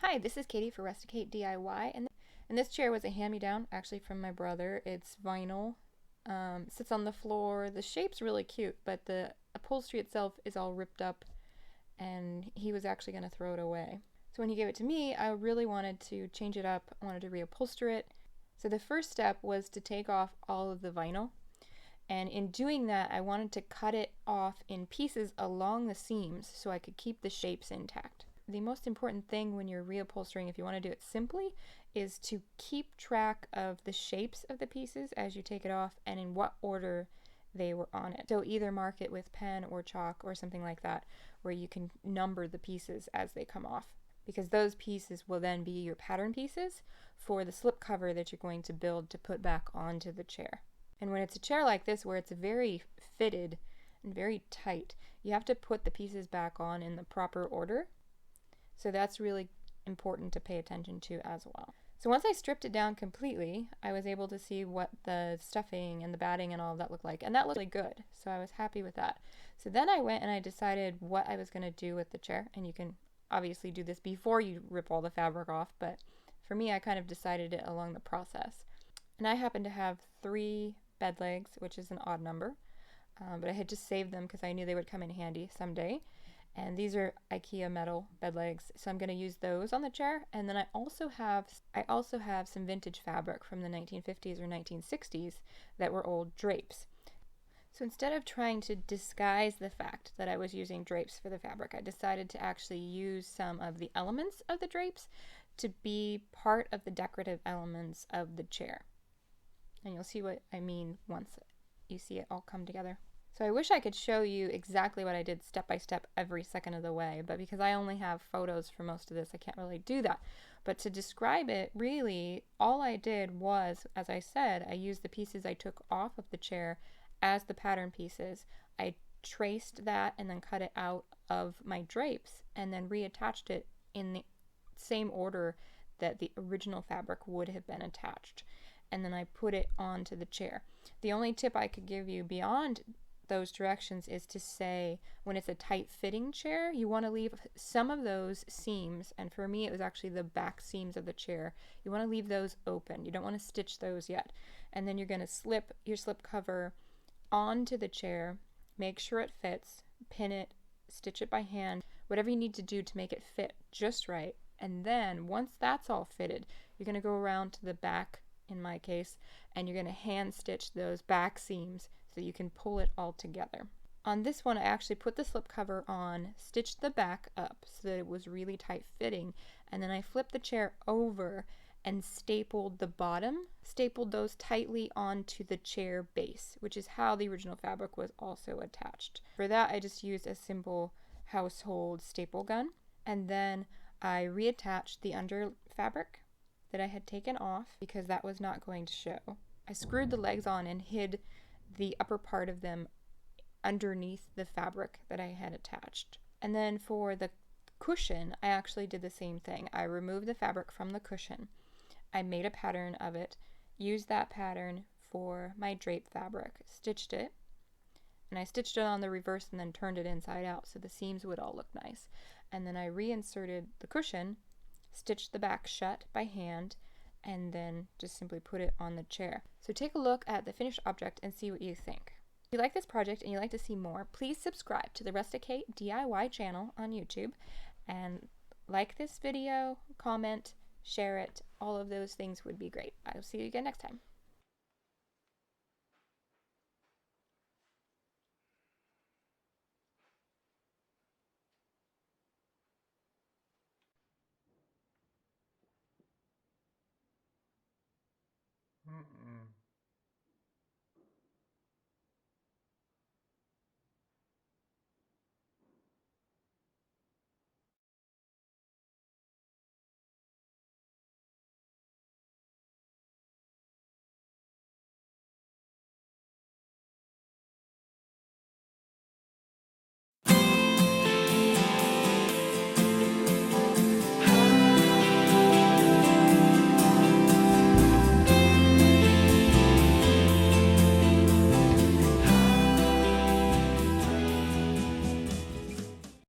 Hi, this is Katy for RustiKate DIY, and this chair was a hand-me-down, actually from my brother. It's vinyl, sits on the floor. The shape's really cute, but the upholstery itself is all ripped up, and he was actually going to throw it away. So when he gave it to me, I really wanted to change it up. I wanted to reupholster it. So the first step was to take off all of the vinyl, and in doing that, I wanted to cut it off in pieces along the seams so I could keep the shapes intact. The most important thing when you're reupholstering, if you want to do it simply, is to keep track of the shapes of the pieces as you take it off and in what order they were on it. So either mark it with pen or chalk or something like that, where you can number the pieces as they come off, because those pieces will then be your pattern pieces for the slipcover that you're going to build to put back onto the chair. And when it's a chair like this, where it's very fitted and very tight, you have to put the pieces back on in the proper order. So that's really important to pay attention to as well. So once I stripped it down completely, I was able to see what the stuffing and the batting and all of that looked like, and that looked really good, so I was happy with that. So then I went and I decided what I was going to do with the chair, and you can obviously do this before you rip all the fabric off, but for me I kind of decided it along the process. And I happen to have 3 bed legs, which is an odd number, but I had just saved them because I knew they would come in handy someday. And these are IKEA metal bed legs, so I'm going to use those on the chair. And then I also have some vintage fabric from the 1950s or 1960s that were old drapes. So instead of trying to disguise the fact that I was using drapes for the fabric, I decided to actually use some of the elements of the drapes to be part of the decorative elements of the chair. And you'll see what I mean once you see it all come together. So I wish I could show you exactly what I did step by step every second of the way, but because I only have photos for most of this, I can't really do that. But to describe it, really, all I did was, as I said, I used the pieces I took off of the chair as the pattern pieces. I traced that and then cut it out of my drapes and then reattached it in the same order that the original fabric would have been attached. And then I put it onto the chair. The only tip I could give you beyond those directions is to say, when it's a tight fitting chair, you want to leave some of those seams, and for me it was actually the back seams of the chair. You want to leave those open. You don't want to stitch those yet. And then you're going to slip your slip cover onto the chair, make sure it fits, pin it, stitch it by hand, whatever you need to do to make it fit just right. And then once that's all fitted, you're going to go around to the back, in my case, and you're going to hand stitch those back seams so you can pull it all together. On this one, I actually put the slip cover on, stitched the back up so that it was really tight fitting, and then I flipped the chair over and stapled the bottom, stapled those tightly onto the chair base, which is how the original fabric was also attached. For that, I just used a simple household staple gun, and then I reattached the under fabric that I had taken off because that was not going to show. I screwed the legs on and hid the upper part of them underneath the fabric that I had attached. And then for the cushion, I actually did the same thing. I removed the fabric from the cushion. I made a pattern of it, used that pattern for my drape fabric, stitched it, and I stitched it on the reverse and then turned it inside out so the seams would all look nice. And then I reinserted the cushion, stitched the back shut by hand, and then just simply put it on the chair. So take a look at the finished object and see what you think. If you like this project and you'd like to see more, please subscribe to the RustiKate DIY channel on YouTube and like this video, comment, share it. All of those things would be great. I'll see you again next time. Mm-mm.